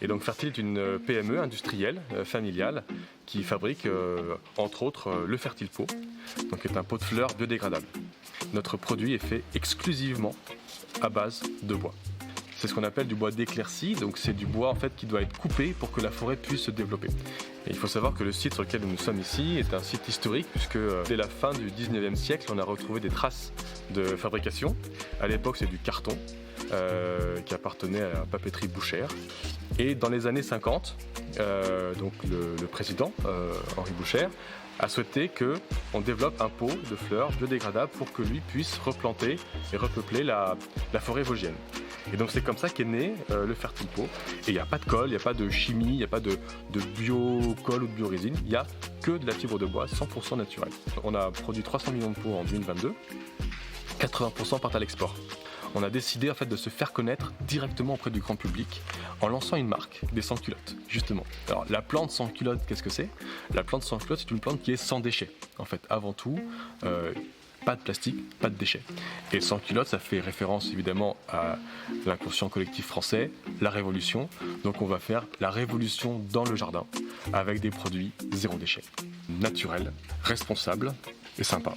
Et donc Fertile est une PME industrielle, familiale, qui fabrique entre autres le Fertile Pot, donc qui est un pot de fleurs biodégradable. Notre produit est fait exclusivement à base de bois. C'est ce qu'on appelle du bois d'éclaircie, donc c'est du bois en fait qui doit être coupé pour que la forêt puisse se développer. Et il faut savoir que le site sur lequel nous sommes ici est un site historique puisque dès la fin du 19e siècle, on a retrouvé des traces de fabrication. À l'époque, c'est du carton qui appartenait à la papeterie Bouchère. Et dans les années 50, donc le président Henri Bouchère a souhaité qu'on développe un pot de fleurs biodégradable pour que lui puisse replanter et repeupler la forêt vosgienne. Et donc c'est comme ça qu'est né le Fertile Pot. Et il n'y a pas de colle, il n'y a pas de chimie, il n'y a pas de bio-colle ou de bio-résine, il n'y a que de la fibre de bois 100% naturelle. On a produit 300 millions de pots en 2022, 80% partent à l'export. On a décidé en fait de se faire connaître directement auprès du grand public en lançant une marque, des sans-culottes, justement. Alors la plante sans-culotte, qu'est-ce que c'est ? La plante sans-culotte, c'est une plante qui est sans déchets. En fait, avant tout, pas de plastique, pas de déchets. Et sans-culotte, ça fait référence évidemment à l'inconscient collectif français, la révolution. Donc on va faire la révolution dans le jardin avec des produits zéro déchet, naturels, responsables et sympas.